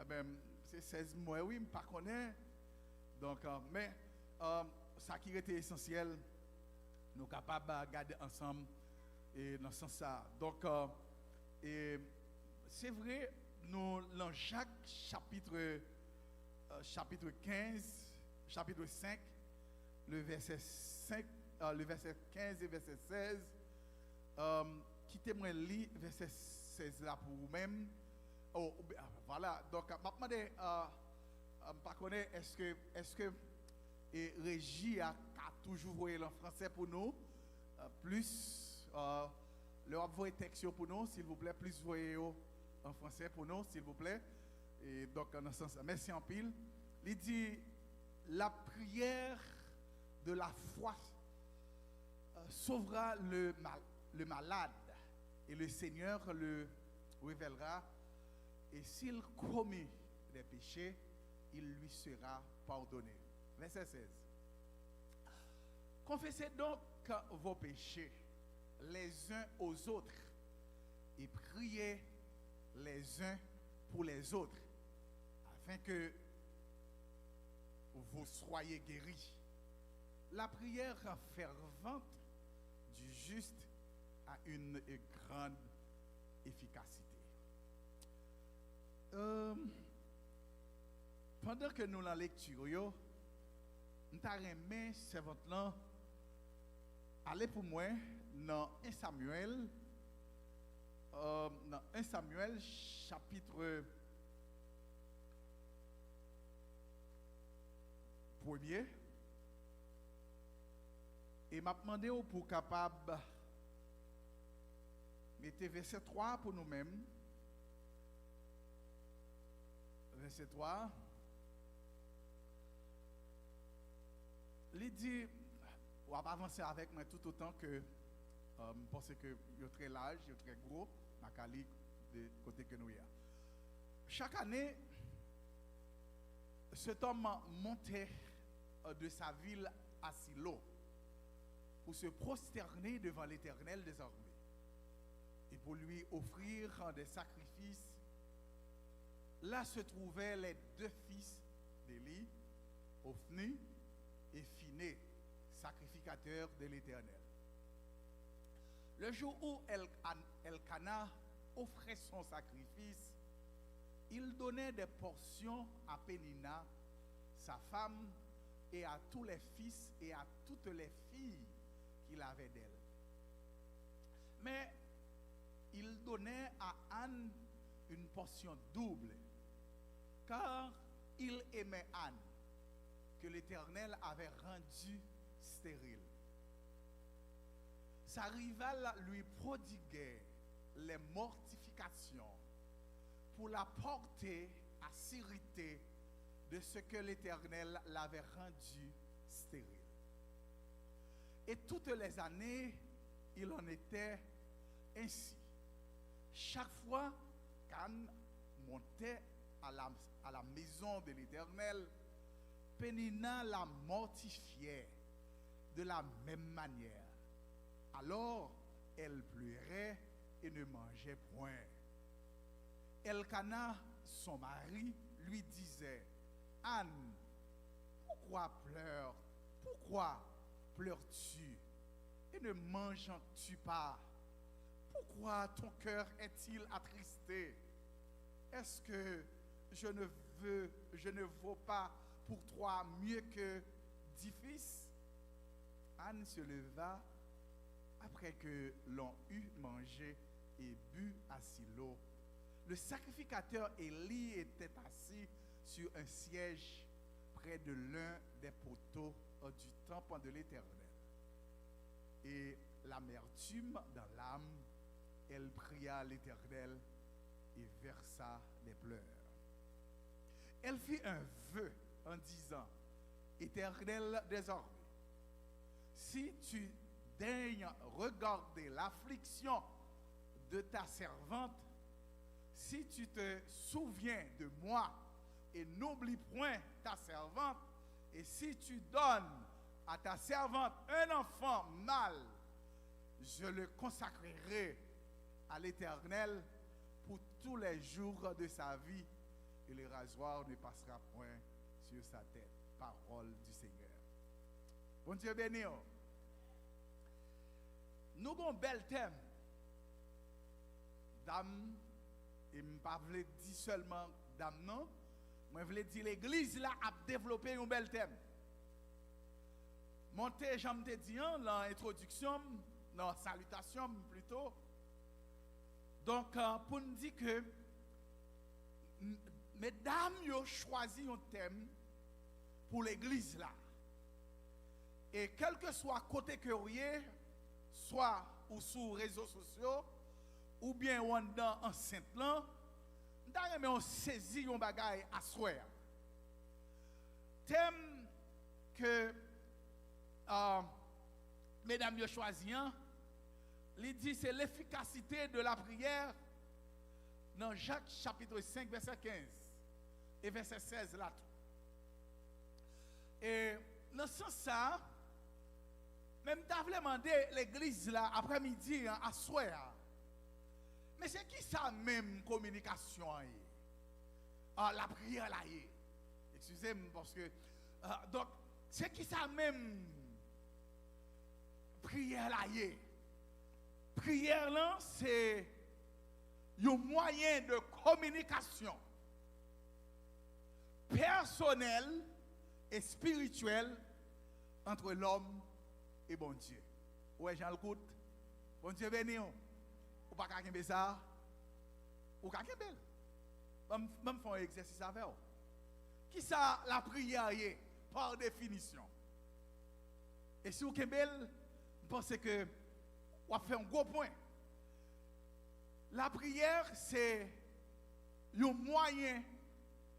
ben, c'est 16 mois, oui, je ne connais pas. Donc, mais ça qui était essentiel, nous sommes capables de garder ensemble et dans ce sens-là. Donc, et c'est vrai, nous, dans Jacques chapitre 15, chapitre 5, le verset 5, le verset 15 et verset 16, qui témoigne lire verset 16 là pour vous-même. Oh, voilà, donc, je me demande, est-ce que et Régie a toujours voyé en français pour nous, plus le envoyer texte pour nous, s'il vous plaît, plus voyez en français pour nous, s'il vous plaît. Et donc, dans ce sens, merci en pile. Il dit, la prière de la foi sauvera le malade, et le Seigneur le révélera, et s'il commet des péchés, il lui sera pardonné. Verset 16. Confessez donc vos péchés les uns aux autres et priez les uns pour les autres afin que vous soyez guéris. La prière fervente du juste a une grande efficacité. Pendant que nous la lecture, nous avons servante là aller pour moi dans 1 Samuel, chapitre 1er, et m'a demandé pour capable mettre verset 3 pour nous-mêmes. Verset 3. Il dit, on va avancer avec moi tout autant que je pense que il est très large, il est très gros, dans Cali, de côté que nous y a. Chaque année, cet homme montait de sa ville à Silo pour se prosterner devant l'Éternel des armées et pour lui offrir des sacrifices. Là se trouvaient les deux fils d'Élie, Ophni et Phiné, sacrificateurs de l'Éternel. Le jour où Elkana offrait son sacrifice, il donnait des portions à Pénina, sa femme, et à tous les fils et à toutes les filles qu'il avait d'elle. Mais il donnait à Anne une portion double, car il aimait Anne, que l'Éternel avait rendue stérile. Sa rivale lui prodiguait les mortifications pour la porter à s'irriter de ce que l'Éternel l'avait rendu stérile. Et toutes les années, il en était ainsi. Chaque fois qu'Anne montait à la maison de l'Éternel, Pénina la mortifiait de la même manière. Alors, elle pleurait et ne mangeait point. Elkana, son mari, lui disait, Anne, pourquoi pleures-tu et ne manges-tu pas? Pourquoi ton cœur est-il attristé? Est-ce que je ne vaux pas pour toi mieux que 10 fils? Anne se leva après que l'on eut mangé et bu à Silo. Le sacrificateur Élie était assis sur un siège près de l'un des poteaux du temple de l'Éternel. Et l'amertume dans l'âme, elle pria l'Éternel et versa des pleurs. Elle fit un vœu en disant, Éternel désormais, si tu daignes regarder l'affliction de ta servante, si tu te souviens de moi et n'oublie point ta servante, et si tu donnes à ta servante un enfant mâle, je le consacrerai à l'Éternel pour tous les jours de sa vie, et le rasoir ne passera point sur sa tête. Parole du Seigneur. Bon Dieu béni. Nous avons un bel thème. Dame, et je ne veux pas dire seulement dame, non. Je veux dire l'église là a développé un bel thème. Monté, j'aime te dire, dans l'introduction, dans la salutation plutôt. Donc, pour nous dire que mesdames ont choisi un thème pour l'église là. Et quel que soit côté que vous êtes, soit ou sur les réseaux sociaux, ou bien ou dans enceinte là, nous avons saisi un bagage à souhait. Thème que mesdames ont choisi, il dit c'est l'efficacité de la prière dans Jacques chapitre 5 verset 15 et verset 16 là. Et dans ce sens ça, même t'avais demandé l'église là après-midi à soir. Mais c'est qui ça même communication la prière là. Excusez-moi parce que donc c'est qui ça même prière là. Prière là c'est un moyen de communication personnel et spirituel entre l'homme et bon Dieu. Ouais, Jean l'écoute. Bon Dieu béni. Ou pas qu'à ça. Ou qu'à belle. Même faire un exercice avec vous. Qui ça la prière est par définition? Et si vous êtes belle, je pense que vous avez fait un gros point. La prière, c'est un moyen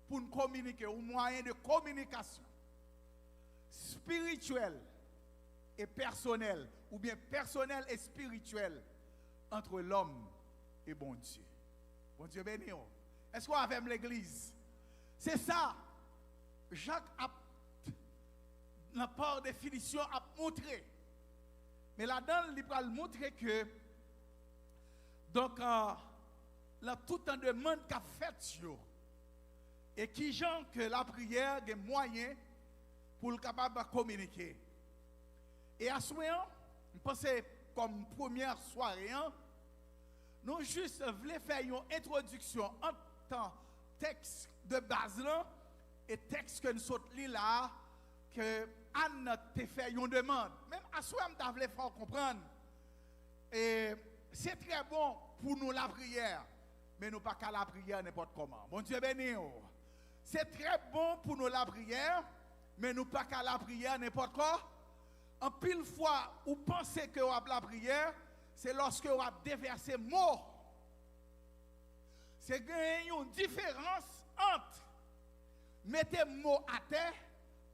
pour nous communiquer, un moyen de communication spirituel et personnel, ou bien personnel et spirituel entre l'homme et bon Dieu. Bon Dieu béni. Est-ce qu'on a fait l'église? C'est ça. Jacques a, par définition, a montré. Mais là-dedans, il va montrer que, donc, là, tout en demande qu'a fait, et qui gens que la prière des moyens pour le capable de communiquer. Et à ce moment, je pense comme première soirée, nous juste voulons faire une introduction en tant texte de base là, et texte que nous sommes là, que Anne te fait une demande. Même à ce moment, je voulais faire comprendre. Et c'est très bon pour nous la prière, mais nous pas qu'à la prière n'importe comment. Bon Dieu béni. C'est très bon pour nous la prière, mais nous pas qu'à la prière n'importe quoi. En pile fois, vous pensez que vous avez la prière, c'est lorsque vous avez déversé mot. C'est une différence entre mettre mot à terre,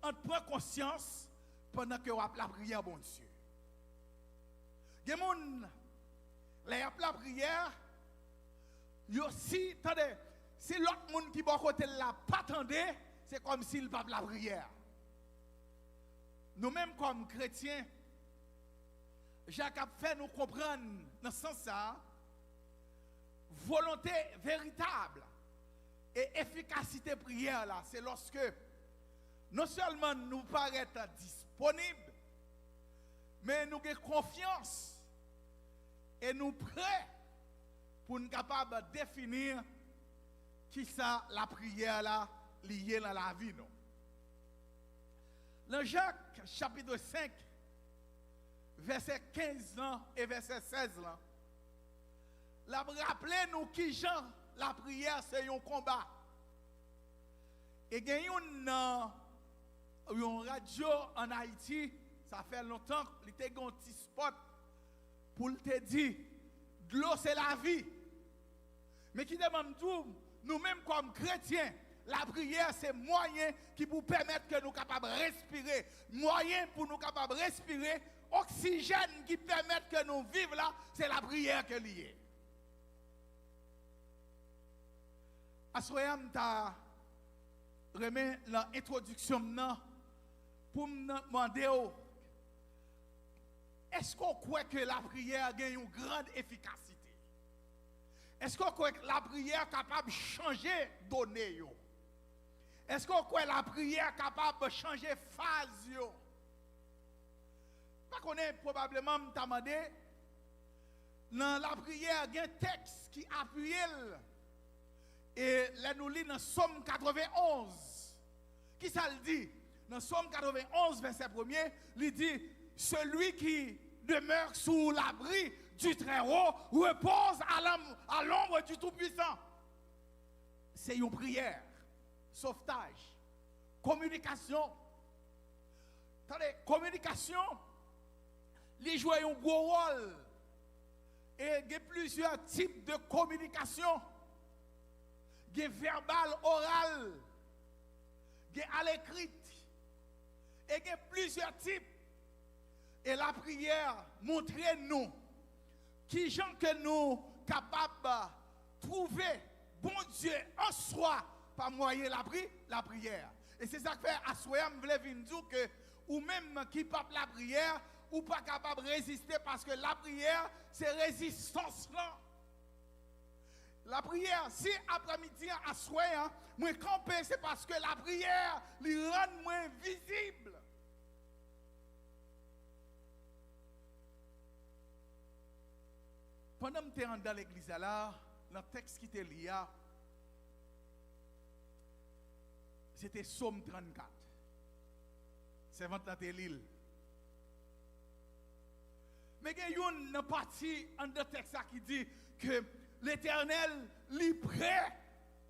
entre prendre conscience pendant que vous avez la prière, bon Dieu. Il y a des gens qui ont la prière, si, attendez, si l'autre monde qui est à côté là pas attendait, c'est comme s'il n'a pas la prière. Nous-mêmes, comme chrétiens, Jacques a fait nous comprendre dans ce sens-là, volonté véritable et efficacité prière là, c'est lorsque non seulement nous paraître disponibles, mais nous avons confiance et nous prêts pour nous capables de définir qui ça la prière là liée dans la vie nous. Dans Jacques chapitre 5 verset 15 et verset 16 là, la rappelez nous qui Jean la prière c'est un combat. Et il y a une radio en Haïti, ça fait longtemps qu'il y a un petit spot pour te dire de l'eau c'est la vie. Mais qui demande tout, nous-mêmes comme chrétiens, la prière c'est moyen qui vous permettre que nous capables de respirer, moyen pour nous capables de respirer, oxygène qui permet que nous vivions là, c'est la prière qui est liée. Assoyam ta remet l'introduction pour me demander est-ce qu'on croit que la prière a une grande efficacité? Est-ce qu'on croit que la prière est capable de changer données? Est-ce qu'on croit la prière capable de changer phase yo? Pas qu'on est probablement demandé dans la prière, il y a un texte qui appuie. Et là nous lisons dans Somme 91. Qui ça le dit? Dans Somme 91, verset 1er, il dit celui qui demeure sous l'abri du Très-Haut repose à l'ombre du Tout-Puissant. C'est une prière, sauvetage, communication. Attendez, communication, il joue un gros rôle. Et il y a plusieurs types de communication. Il y a verbal, oral, il y a à l'écrit. Et il y a plusieurs types. Et la prière montre nous qui gens que nous capables de trouver bon Dieu en soi par moyen la prière. Et c'est ça que fait à soi, je voulais vous dire que ou même qui pape la prière ou pas capable de résister parce que la prière c'est résistance là. La prière, si après-midi à soi, moi camper c'est parce que la prière lui rend moins visible. Pendant que je suis dans l'église là, dans le texte qui était lié, c'était Somme 34. C'est dans l'île. Mais il y a une partie dans le texte qui dit que l'Éternel est prêt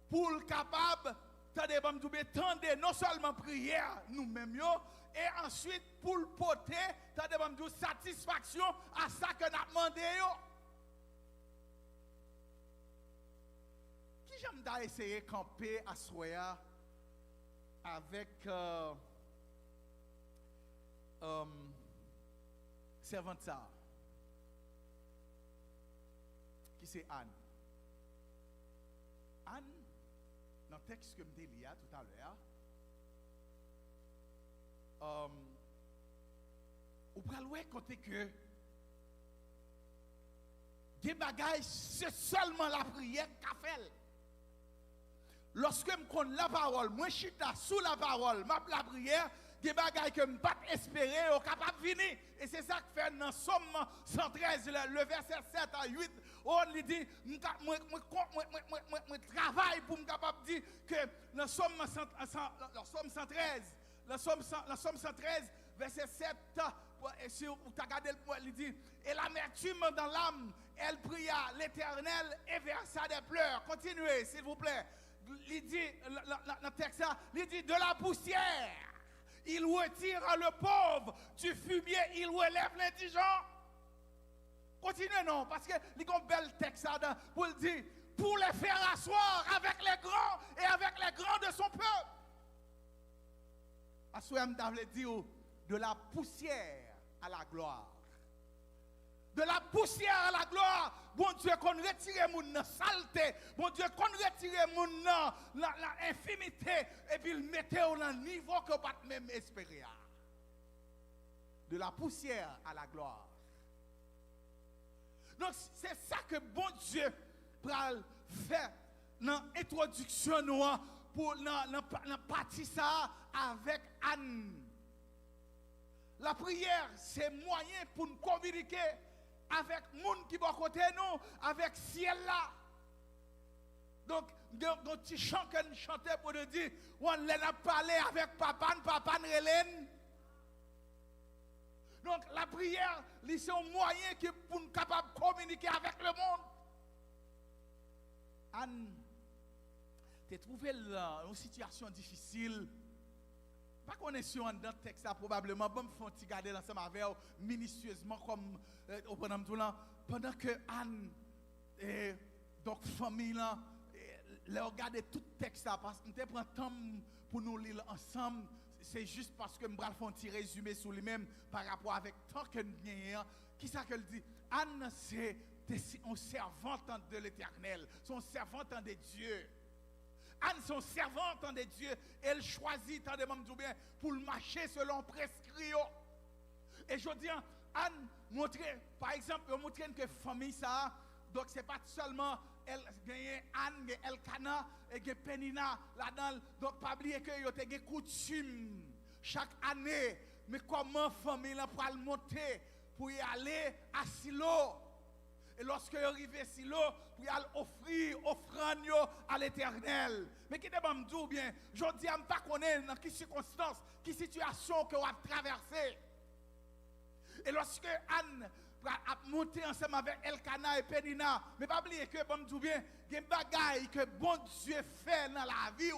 pour le capable, tendez non seulement prière nous-mêmes, et ensuite pour le porter, satisfaction à ça que nous avons demandé. Qui j'aime d'essayer de camper à Soya avec servante ça, qui c'est Anne. Anne, dans le texte que je me lis tout à l'heure, vous pouvez côté que des bagages, c'est seulement la prière qu'a fait. Lorsque je connais la parole, moi je suis sous la parole, la prière, des bagages que je ne peux pas espérer, au capable de venir. Et c'est ça que fait dans Somme 113, le verset 7 à 8, on lui dit, je travaille pour me capable de dire que dans Somme 113, la Somme 113, verset 7, si vous regardez le point, il dit, et l'amertume dans l'âme, elle pria l'Éternel et versa des pleurs. Continuez, s'il vous plaît. Il dit, le texte, il dit, de la poussière, il retire le pauvre, du fumier, il relève l'indigent. Continuez, non, parce que il y a un bel texte pour le dire, pour les faire asseoir avec les grands et avec les grands de son peuple. Asseoir, je dire, de la poussière à la gloire. De la poussière à la gloire. Bon Dieu, qu'on retire mon saleté. Bon Dieu, qu'on retire mon infimité. Et puis le mette au niveau que pas même espérer. De la poussière à la gloire. Donc c'est ça que bon Dieu pral faire dans l'introduction pour dans partie ça avec Anne. La prière, c'est moyen pour nous communiquer avec les gens qui sont à côté de nous, avec le ciel là. Donc, un petit chant que nous chantons pour nous dire, on a parlé avec papa Hélène. Donc, la prière, c'est un moyen pour nous capables de communiquer avec le monde. Anne, tu as trouvé une situation difficile. Pas qu'on est sur un texte, probablement, bon, me faire garder ensemble avec minutieusement, comme pendant que Anne, donc famille, là, regarder tout le texte, parce que nous prenons temps pour nous lire ensemble. C'est juste parce que je vais faire un petit résumé sur lui-même par rapport avec tant que nous avons. Qui ça qu'elle dit? Anne, c'est une servante de l'Éternel, son servante de Dieu. Anne, son servante de Dieu, elle choisit tant de membres bien pour marcher selon prescrit. Et je dis, Anne montre, par exemple, montrer que famille ça, donc c'est pas seulement Anne, Elkana et Penina là-dedans. Donc, pas oublier que vous avez des coutumes chaque année. Mais comment famille là pour monter pour y aller à Silo? Et lorsque vous arrivez à Silo, pour y aller offrir offrande à l'Éternel. Mais qui me dit bien, je dis à ne pas connaître dans quelle circonstance, quelle situation que vous avez traversée. Et lorsque Anne a monté ensemble avec Elkana et Penina, mais pas oublier que, bon, me dis bien, il y a des bagailles que bon Dieu fait dans la vie.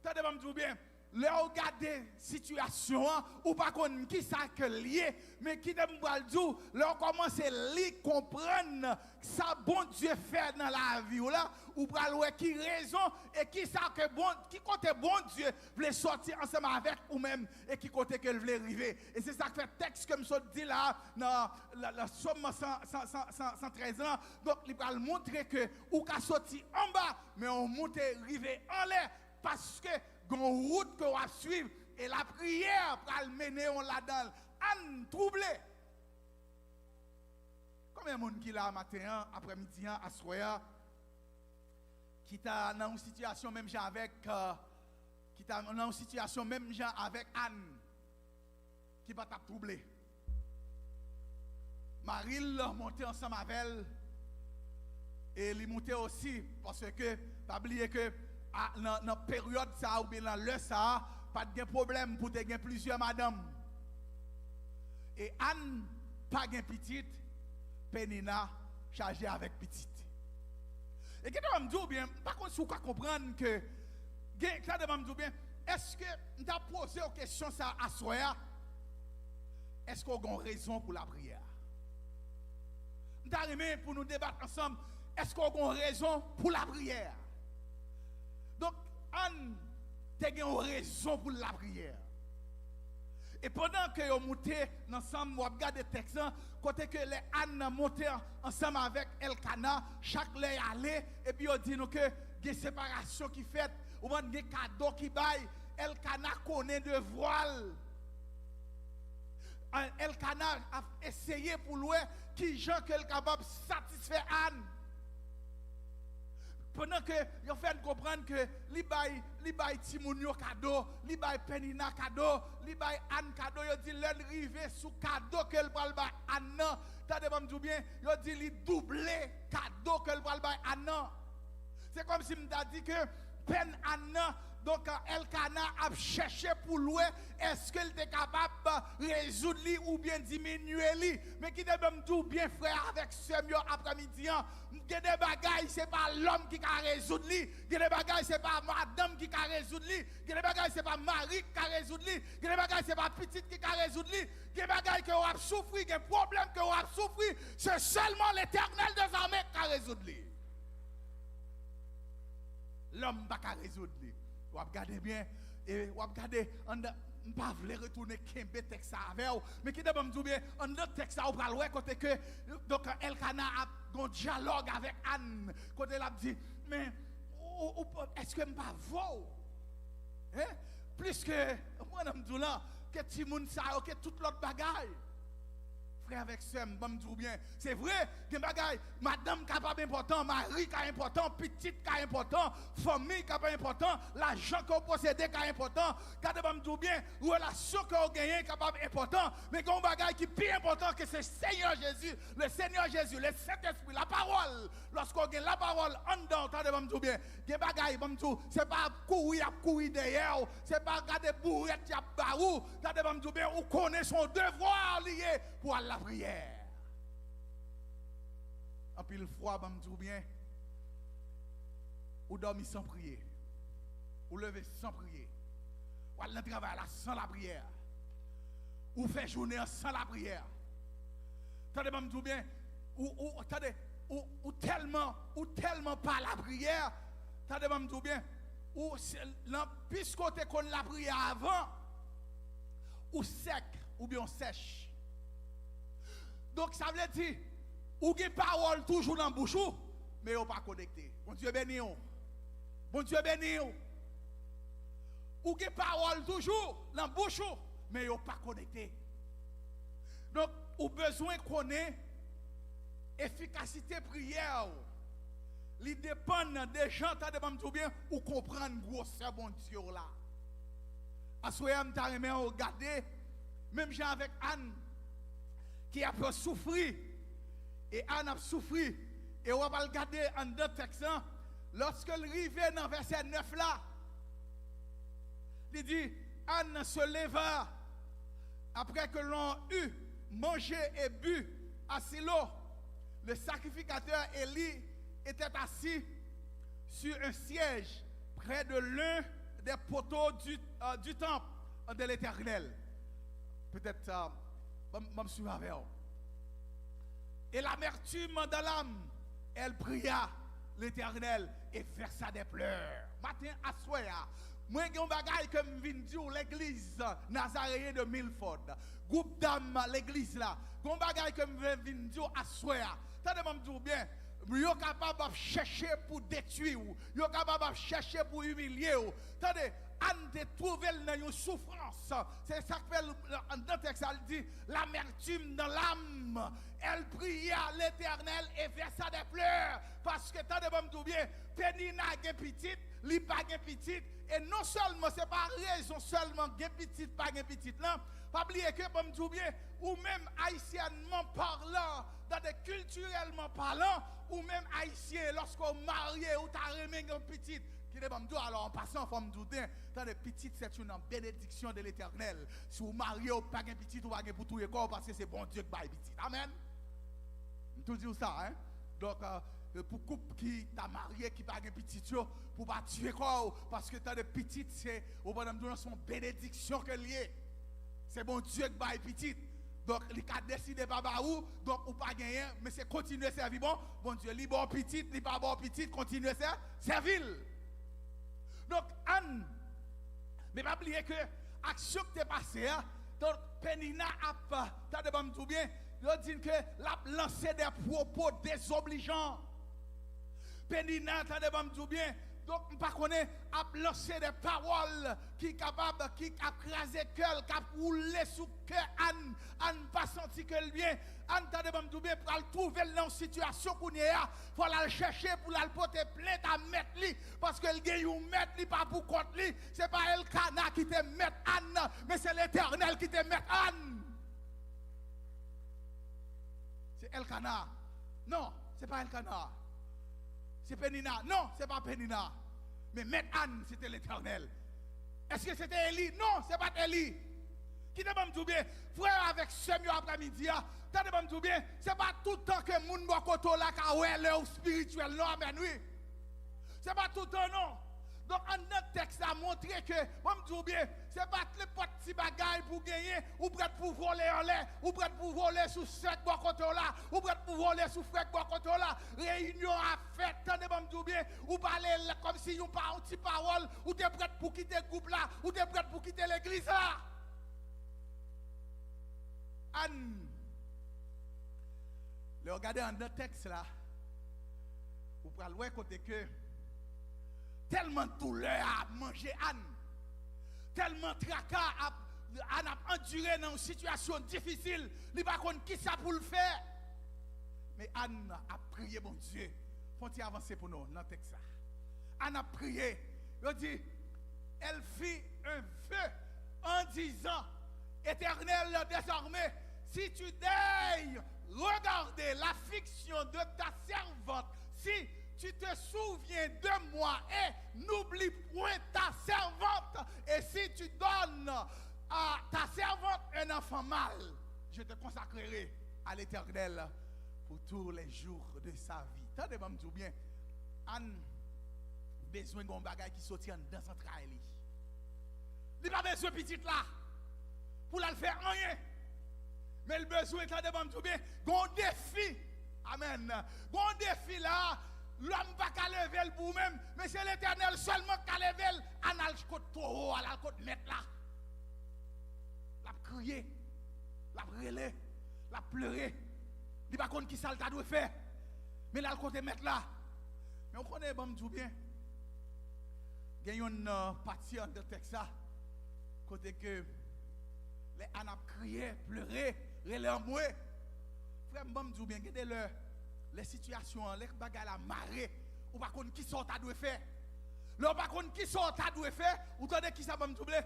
Attendez, bon, me dis bien. Le regarder situation ou pas qu'on qui ça que lié mais qui dem bral dou leur commencer à comprendre ça bon Dieu fait dans la vie là ou bral ouais qui raison et qui ça que bon qui côté bon Dieu veut sortir ensemble avec ou même et qui côté que veut arriver et c'est ça que fait texte comme ça dit là dans la somme 113 ans donc il va montrer que ou ka sorti en bas mais on monte arriver en l'air parce que une route que va suivre et la prière pour le mener on là-dedans. Anne troublé. Combien de monde qui là matin, après-midi, à soir, qui t'a dans une situation même genre avec qui t'a dans une situation même genre avec Anne qui va t'a troublé. Marie l'a monté ensemble avec elle et il monté aussi parce que pas oublier que dans la période ça ou bien dans l'heure ça pas de problème pour te gagner plusieurs madame et Anne pas de petite Penina chargée avec petite et quand on me dit bien par contre si vous comprendre que ça demande me bien est-ce que on t'a posé une question ça à soir est-ce qu'on a une raison pour la prière on t'a remis pour nous débattre ensemble est-ce qu'on a une raison pour la prière. Donc, Anne a une raison pour la prière. Et pendant que vous montez ensemble, vous regardez le texte, côté que les Anne monté ensemble avec Elkana, chaque les allé, et puis vous dit que il y a une séparation qui fait, ou il y a un cadeau qui baille, Elkana connaît de voile. Elkana a essayé pour lui qui gens qu'elle est capable de satisfaire Anne. Pendant que vous faites comprendre que li bay Timounio cadeau, li bay Penina cadeau, li bay Anne cadeau, yo dit l'elle rive sous cadeau qu'elle pral bay Anne. Tade pas me bien, yo dit li doubler cadeau qu'elle pral bay Anne. C'est comme si m'ta dit que Pen Anne donc Elkana a cherché pour lui est-ce qu'elle était capable de résoudre lui ou bien diminuer lui mais qui me dit bien frère avec ce après-midi il y a des bagailles c'est pas l'homme qui a résoudre lui il y a des bagailles c'est pas madame qui a résoudre lui il y a des bagailles c'est pas mari qui a résoudre lui il y a des bagailles c'est pas petite qui a résoudre lui il y a des bagailles que vous avez souffert des problèmes que vous avez souffert c'est seulement l'Éternel des armées qui a résoudre lui l'homme pas qu'à résoudre lui. Vous regardez bien, et vous regardez, on ne pas retourner Kembe texte avec vous, mais qui me dit bien, on a texte à vous côté que, donc Elkana a un dialogue avec Anne, côté elle a dit, mais est-ce que je ne pas vous? Hein? Plus que, moi je me dis là, que Timoun ça, que toute l'autre bagaille. Avec ça, je bien. C'est vrai que madame qui pas important, mari qui est important, petite qui est important, famille qui est important, l'argent que vous possédez qui est important, quand je bien, relation que vous gagnez qui est important, mais quand bagaille qui est plus important que c'est Seigneur Jésus, le Saint-Esprit, la parole. Lorsqu'on gagne la parole en dedans, quand je bien, c'est pas courir derrière, c'est pas regarder bourrette y a barou, quand je bien, vous connaissez son devoir lié pour la prière. En pile froid, je me dis bien, ou dormir sans prier, ou lever sans prier, ou aller travailler sans la prière, ou faire journée sans la prière. Attendez, je me dis bien, ou tellement pas la prière, attendez, je me dis bien, ou puisque tu connais la prière avant, ou sec, ou bien sèche. Donc ça veut dire, ou avez parole toujours dans la bouche, mais vous pas connecté. Bon Dieu béni. Bon Dieu béni. Ou avez parole toujours dans la bouche, mais vous pas connecté. Donc, vous avez besoin de connaître l'efficacité prière. il dépend des gens, t'as de bien, ou comprendre grosseur bon Dieu là. Assoyam t'a remis regarder, même gens avec Anne, qui a peu souffrir, et Anne a souffert, et on va regarder en deux textes, lorsque le arrive dans verset 9 là, il dit, Anne se leva, après que l'on eut mangé et bu à Silo, le sacrificateur Élie était assis sur un siège près de l'un des poteaux du temple de l'Éternel. Peut-être, je me souviens avec vous. Et l'amertume dans l'âme, elle pria l'Éternel et versa des pleurs. Matin à soir, moi j'ai un bagage que je viens dire l'église nazaréenne de Milford. Groupe d'âmes l'église là. J'ai un bagage que je viens dire à soir. Attendez-moi me dire bien. Vous êtes capable de chercher pour détruire, vous êtes capable de chercher pour humilier. Attendez, Anne te trouve dans une souffrance. C'est ça que dans le texte, elle dit l'amertume dans l'âme. Elle pria l'Éternel et versa des pleurs. Parce que, attendez-moi me dire bien, Pénina est petite, li pas petite. Et non seulement, ce n'est pas raison seulement que petite, pas petite, non. Pas oublier que, comme je dis bien, ou même haïtiennement parlant, culturellement parlant, ou même haïtien, lorsqu'on marie ou t'as remis une petite, qui est bon, alors en passant, il faut me douter, dans les petites, c'est une bénédiction de l'Éternel. Si vous mariez ou pas une petite, ou pas pour tout le corps, parce que c'est bon Dieu qui va petite. Amen. Je tout dis ça, hein. Donc, pour couple qui t'a marié, qui pas une petite, pour pas tuer corps, parce que t'as des petites, c'est, au bon Dieu, son bénédiction que lié. C'est bon Dieu qui va petite. Donc, il a décidé pas où, donc ou pas gagner, mais c'est continuer à servir bon Dieu, li bon petit, li pas bon petit, continuer à servir. Donc, Anne, mais pas oublier que l'action qui est passée, donc Pénina a, t'as de bon tout bien, il dit que l'a lancé des propos désobligeants. Pénina, t'as de bon tout bien. Donc, je ne connais pas lancer des paroles qui sont capables, qui a crasé le cœur, qui a roulé sous le cœur. Anne pas senti que le bien. Anne t'a demandé bien pour trouver dans une situation qu'on est là. Il faut la chercher pour la porter plainte à mettre lui. Parce qu'elle gagne ou mettre lui, pas pour contre lui. Ce n'est pas Elkana qui te met Anne, mais c'est l'Éternel qui te met Anne. C'est Elkana. Non, ce n'est pas Elkana. C'est Pénina. Non, ce n'est pas Pénina. Mais Maître Anne, c'était l'Éternel. Est-ce que c'était Élie? Non, ce n'est pas Élie. Qui ne me dit bien, frère avec semi après-midi, t'as de me dire bien, ce n'est pas tout le temps que moun bokoto la ka ou spirituel, non, amen, oui. Ce n'est pas tout le temps, non. Donc, en notre texte a montré que, on me dit bien, ce n'est pas les petits bagailles pour gagner, ou prêt pour voler en l'air, ou prêt pour voler sous cette bokoto là, ou prêt pour voler sous frère bokoto là. Réunion à fait, t'en me dit bien, ou parler comme si vous pas un petit parole, ou t'es prêt pour quitter le groupe là, ou t'es prêt pour quitter l'église là. Anne, le regardez en notre texte là, vous pouvez voir côté que tellement de douleur à manger Anne, tellement de tracas Anne a enduré dans une situation difficile, il ne sait pas qui ça pour le faire. Mais Anne a prié, mon Dieu, faut-il avancer pour nous dans le texte. Anne a prié, il dit, elle fit un vœu en disant, Éternel, désormais, si tu daignes regarder l'affliction de ta servante, si tu te souviens de moi et n'oublie point ta servante, et si tu donnes à ta servante un enfant mâle, je te consacrerai à l'Éternel pour tous les jours de sa vie. Tendez-moi me dire bien, Anne besoin d'un bagage qui sortit dans son travail. Il n'a pas besoin de petite là pour la faire rien. Mais le besoin, tendez-moi me dire bien, un défi. Amen. Un défi là. L'homme va qu'à lever pour même, mais c'est l'Éternel seulement qui a levé à la côte taureau, à la côte mettre là. La crier, la brûler, la pleurer. Il ne sait pas qui ça doit faire. Mais là, le côté mettre là. Mais on connaît bon tout bien. Il y a une partie de texte là, côté que les Anna crié, pleurer, relais en moi. Frère, bon tout bien, regardez les situations, les bagages à marrer, ou pas contre qui sort ta doit faire. Là par contre qui sort ta doit faire, ou tandis qui ça va me doubler,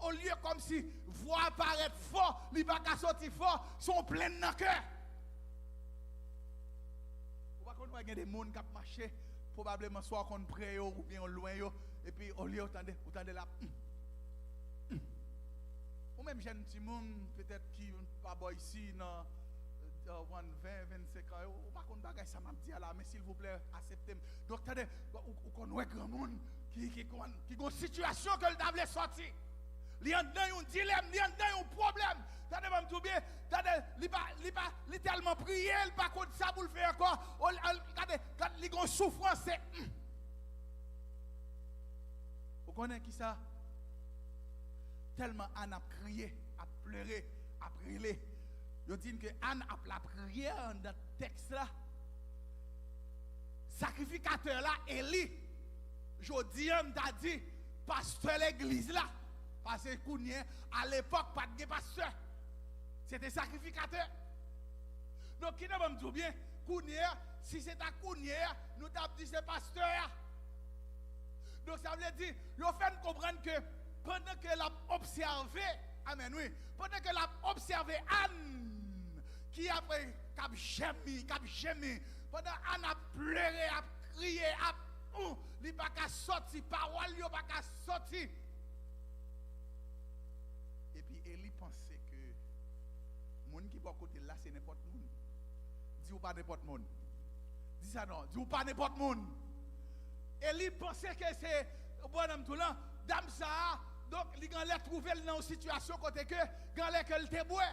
au lieu comme si voix paraît fort, li pas qu'à sortir fort, sont pleins dans cœur. Ou pas contre il y a des monde qui marché probablement soit qu'on près ou bien loin yo et puis au lieu attendez là ou même jeune petit monde peut-être qui pas boy ici dans 20 25 ans ou pas qu'on bagaille ça m'a dit là mais s'il vous plaît acceptez. Donc attendez ou connaît grand monde qui une situation que le table sorti. Li en dedans un dilemme, li en dedans un problème. Attendez m'a tout bien, attendez li tellement prier, il pas contre ça pour le faire encore. Regardez quand li gon souffrance c'est vous connaissez qui ça? Tellement Anne a crié, a pleuré, a brûlé. Ils disent que Anne a la prière dans le texte là. Sacrificateur là, Élie, Jodiam t'a dit, pasteur l'église là. Parce que à l'époque, pas de pasteur. C'était sacrificateur. Donc, qui ne va me dire bien, si c'est à Kounier, nous t'avons dit c'est pasteur. Donc, ça veut dire, il faut comprendre que pendant que l'a observé, amen, oui, pendant que l'a observé Anne, qui a fait cap gémi, pendant Anne a pleuré, a crié, il n'a pas qu'à sortir, parole, il n'a pas qu'à sortir. Et puis, Élie pensait que le monde qui est à côté là, c'est n'importe qui. Dis ou pas n'importe qui. Dis ça non, dis ou pas n'importe qui. Élie pensait que c'est bon homme tout là, dame ça. Donc, il a trouvé dans une situation côté que il était bois.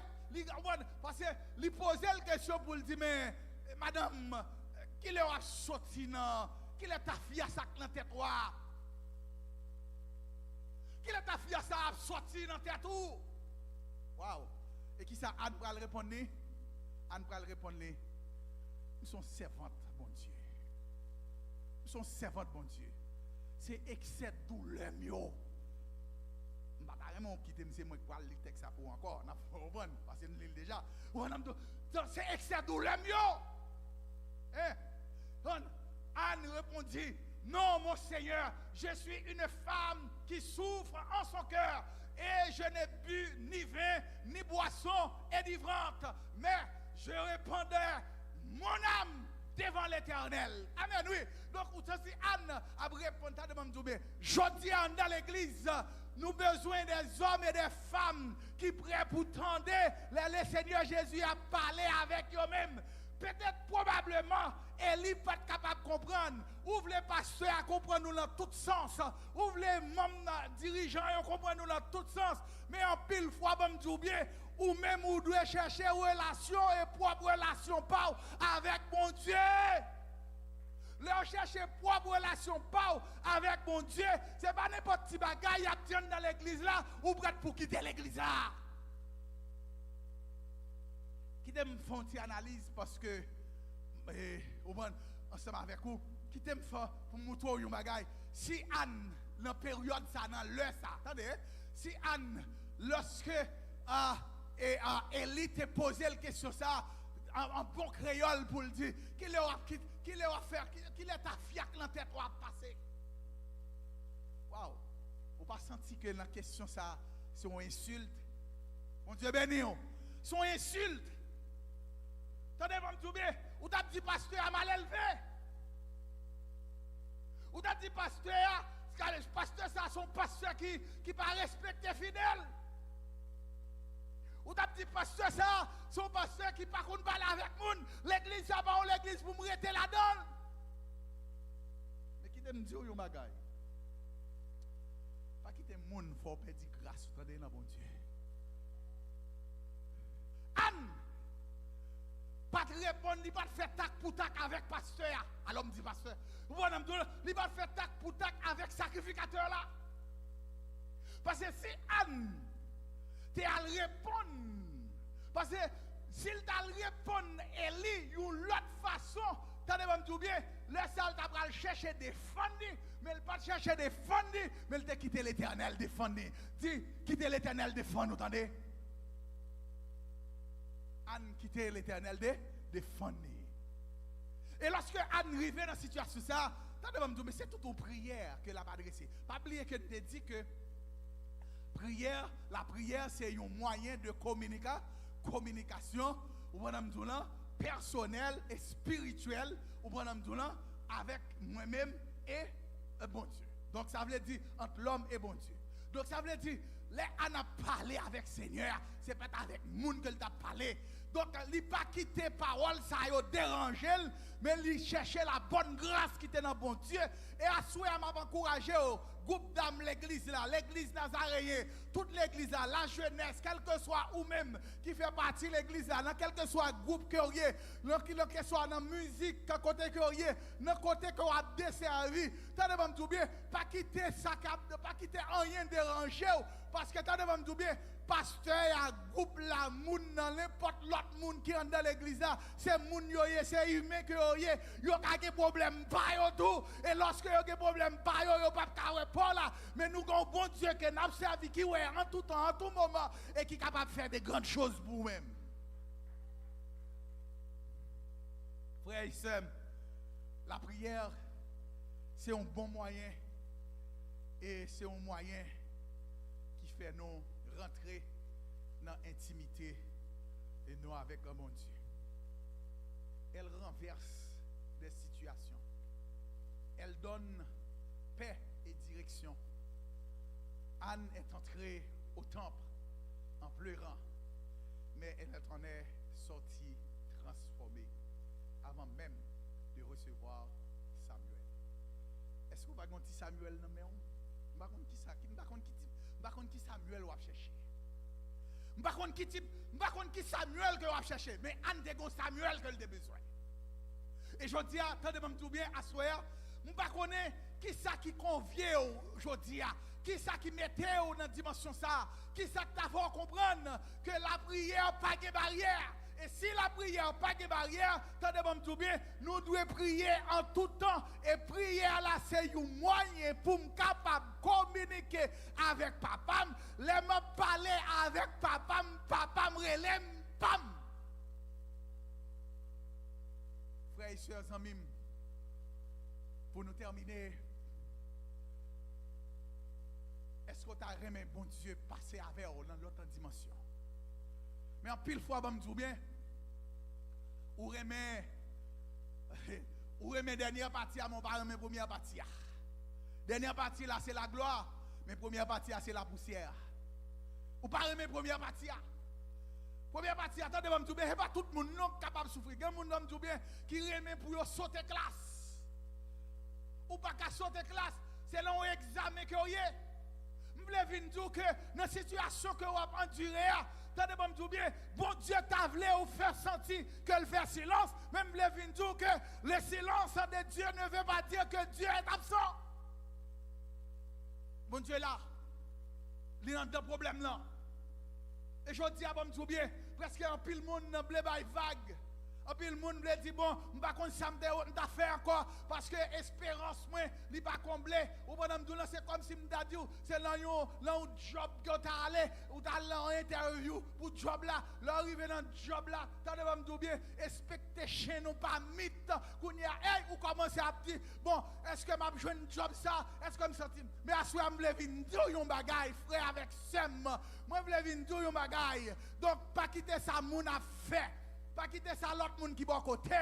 Parce qu'il posait la question pour lui dire, mais madame, qui est sorti dans, qui est ta fille à ça dans la tête? Qui est ta fille à ça sorti dans la tête? Waouh! Et qui ça, Anne va répondre? Anne va répondre, nous sommes servantes, bon Dieu. Nous sommes servantes, bon Dieu. C'est excès de douleur, mieux. Carrément quitter monsieur moi pour le texte pour encore n'a pas parce que nous l'avons déjà c'est excès de douleur Anne répondit non mon Seigneur je suis une femme qui souffre en son cœur et je n'ai bu ni vin ni boisson délivrante mais je répandais mon âme devant l'Éternel. Amen, oui. Donc, si Anne a répondu à demander, je dis dans l'église, nous avons besoin des hommes et des femmes qui sont prêts pour tendre. Le Seigneur Jésus a parlé avec eux-mêmes. Peut-être, probablement, Élie n'est pas capable de comprendre. Ouvre les pasteurs à comprendre nous dans tout sens. Ouvre les membres dirigeants à comprendre nous dans tout sens. Mais en pile fois, je me dis bien, ou même vous devez chercher relation et propre relation pas avec mon Dieu. Leur chercher propre relation pas avec mon Dieu, c'est pas n'importe qui bagaille à tenir dans l'église là ou prête pour quitter l'église là. Qui t'aime faire une analyse parce que ensemble avec vous, qui t'aime faire pour montrer une bagaille. Si Anne dans période ça dans l'heure ça, attendez, si Anne lorsque Élie te posé la question ça en bon créole pour le dire qu'il est faire qu'il est ta fiac dans la tête à passer. Waouh, vous pas senti que la question ça c'est une insulte. Mon Dieu béni, c'est une insulte. Attendez, vous me dites bien, ou t'as dit pasteur a mal élevé. Ou t'as dit pasteur ça son pasteur qui pas respecté fidèle. Ou t'as dit pasteur ça, son pasteur qui pas contre parler avec moun, l'église ça va l'église pour me rester là-dedans. Mais qui t'aime dire yo bagay. Pas quitter moun faut perdre grâce attendez dans bon Dieu. Anne pas te répondre, il pas faire tac pour tac avec pasteur. Alors me dit pasteur, vous voyez il pas faire tac pour tac avec sacrificateur là. Parce que si Anne tu as répondre. Parce que s'il t'a répondre, Élie, d'une autre façon, tu as dit bien, le sale t'a chercher défendre, mais il pas chercher défendre, mais il t'a quitté l'Éternel défendre. Dis, quitter l'Éternel défendre, vous entendez? Anne quitter l'Éternel défendre. Et lorsque Anne arrivait dans cette situation, ça, mais c'est toute une prière que l'a adressée. Pas oublier que je dit que la prière, c'est un moyen de communication, personnelle et spirituelle, avec moi-même et bon Dieu. Donc ça veut dire entre l'homme et bon Dieu. Donc ça veut dire, les Anne a parlé avec le Seigneur, c'est pas avec le monde qu'elle t'a parlé. Donc, il n'a pas quitté parole, ça a dérangé, mais il cherchait la bonne grâce qui était dans bon Dieu. Et à ce moment, m'a encouragé au groupe d'âmes, l'église là, l'église nazaréenne, toute l'église là, la jeunesse, quel que soit ou même qui fait partie de l'église là, dans quel que soit groupe que vous ayez, que soit dans la musique, dans côté que vous ayez, dans côté que vous avez desservi, t'as tout bien, pas quitter ça, pas quitter rien déranger, parce que t'as tout bien, pasteur, groupe la moun dans n'importe l'autre monde qui rentre dans l'église là, c'est moun yoye, c'est humain que yoye, yo a des problèmes pas yo tout, et lorsque yo a des problèmes pas yo pas pas là, mais nous avons bon Dieu qui n'a servi qui ouais en tout temps, en tout moment, et qui est capable de faire de grandes choses pour vous-même. Frères et sœurs, la prière, c'est un bon moyen, et c'est un moyen qui fait nous rentrer dans l'intimité et nous avec un bon Dieu. Elle renverse des situations. Elle donne paix et direction. Anne est entrée au temple en pleurant, mais elle en est sortie transformée avant même de recevoir Samuel. Est-ce que vous avez dit Samuel non mais on va qui ça qui Samuel va chercher. Qui Samuel que va chercher, mais Anne de Samuel qu'elle a besoin. Et je dis attendez-moi tout bien à soir, on pas connaît qui ça qui convient aujourd'hui, qui ça qui mettait dans la dimension ça, qui ça t'a fait comprendre que la prière pas de barrière. Et si la prière pas de barrière, attendez-moi tout bien, nous devons prier en tout temps. Et prière là, c'est un moyen pour me capable de communiquer avec papa. Les me parler avec papa, papa me relève, pam. Frères et sœurs, amis, pour nous terminer, est-ce que tu as aimé bon Dieu passer avec vous dans l'autre dimension? Mais en pile fois, je me dis bien, ou remet dernière partie à mon parent, mais première partie. Dernière partie là, c'est la gloire, mais première partie c'est la poussière. Ou pas remet première partie. Première partie, attendez, je me dis bien, c'est pas tout le monde non capable de souffrir. Il y a des gens qui me bien qui remet pour sauter classe. Ou pas qu'à sauter classe, c'est là un examen que vous avez. Je voulais dire que dans la situation que vous avez endurée, attendez-moi bien, bon Dieu t'a voulu vous faire sentir que le fait silence, même je voulais dire que le silence de Dieu ne veut pas dire que Dieu est absent. Bon Dieu est là, il y a un problème là. Et je dis à bon Dieu bien, presque un pile monde n'a pas vague. Et puis le monde me dit bon, je ne sais pas si ça me fait encore parce que l'espérance n'est pas comblée. Ou c'est comme si je me dit c'est là un job que tu as allé ou tu as allé en interview pour le job là. Là, arrivé dans le job là, tu as dit bien, expectation nous pas mythe. Ou commencer à dire bon, est-ce que je vais un job ça? Est-ce que je me sens? Mais à ce moment, je vais dire un bagage, frère, avec Sem. Moi, je vais dire un bagage. Donc, pas quitter ça, mon a fait. Pas quitter ça l'autre monde qui est à côté.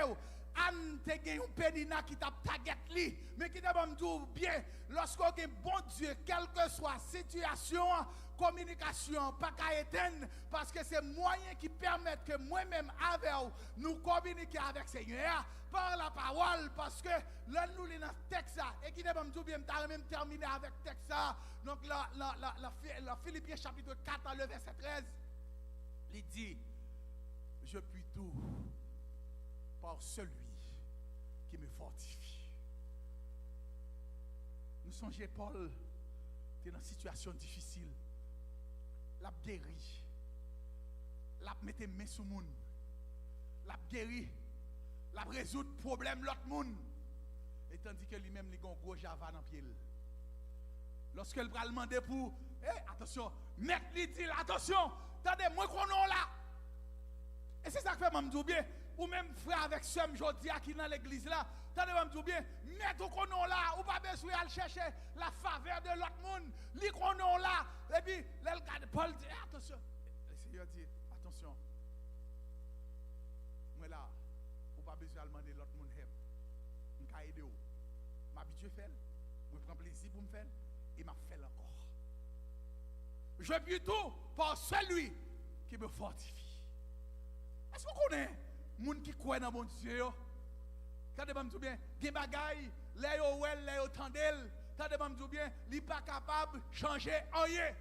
Anne te gen un pédina qui t'a taguet li. Mais qui te dit bien, lorsqu'on a bon Dieu, quelle que soit la situation, communication, pas qu'à éteindre, parce que c'est moyen qui permettent que moi-même avec nous communiquer avec le Seigneur par la parole, parce que là nous dans le texte et qui te dit bien, t'as même terminé avec le texte. Donc la Philippiens chapitre 4, le verset 13, il dit, je puis tout par celui qui me fortifie. Nous songeons Paul était dans une situation difficile. L'a guéri. L'a metté main sur le monde. L'a guéri. L'a résoudre le problème l'autre monde. Et tandis que lui-même, il a un gros java dans le pied. Lorsque le bras demandé pour, attention, maître lui dit, attention, attendez, moi qu'on là. Et c'est ça que fait Mamdou bien. ou même frère avec soeur Jodia qui dans l'église là, attendez-moi me dire bien, mettez qu'on là, ou pas besoin d'aller chercher la faveur de l'autre monde, li qu'on là, et puis, Paul dit, attention, le Seigneur dit, attention, moi là, ou pas besoin de demander l'autre monde help, je vais aider vous, m'habitue à faire, je prends plaisir pour me faire, et m'a fait encore. Je puis tout par celui qui me fortifie. Est-ce que vous connaissez les gens qui croient dans mon Dieu? Regardez-moi bien, il y a des bagailles, les ouel, les tendel, regardez-moi bien, il n'est pas capable de changer rien.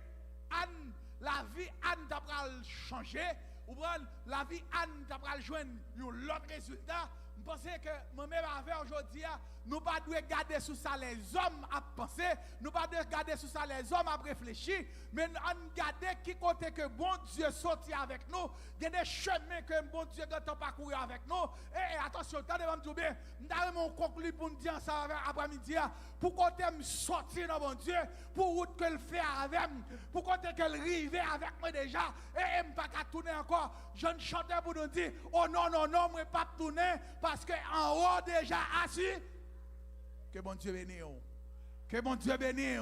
Anne, la vie Anne t'a changer, ou bien la vie Anne t'a joindre l'autre résultat. Je pense que moi-même avec aujourd'hui, nous ne pouvons pas garder sous ça les hommes à penser, nous ne pouvons pas garder sous ça les hommes à réfléchir, mais nous garder qui côté que bon Dieu sorti avec nous, il y a des chemins que bon Dieu doit parcourir avec nous. Et attention, attendez-moi bien, nous conclure pour nous dire ça après-midi, pour côté me sortir dans mon Dieu, pour route que le fait avec moi, pour côté que le rive avec moi déjà, et je ne pas tourner encore. Je ne chantais pour nous dire, oh non, non, non, je ne vais pas tourner, parce qu'en haut déjà assis, que bon Dieu bénisse. Que bon Dieu bénisse.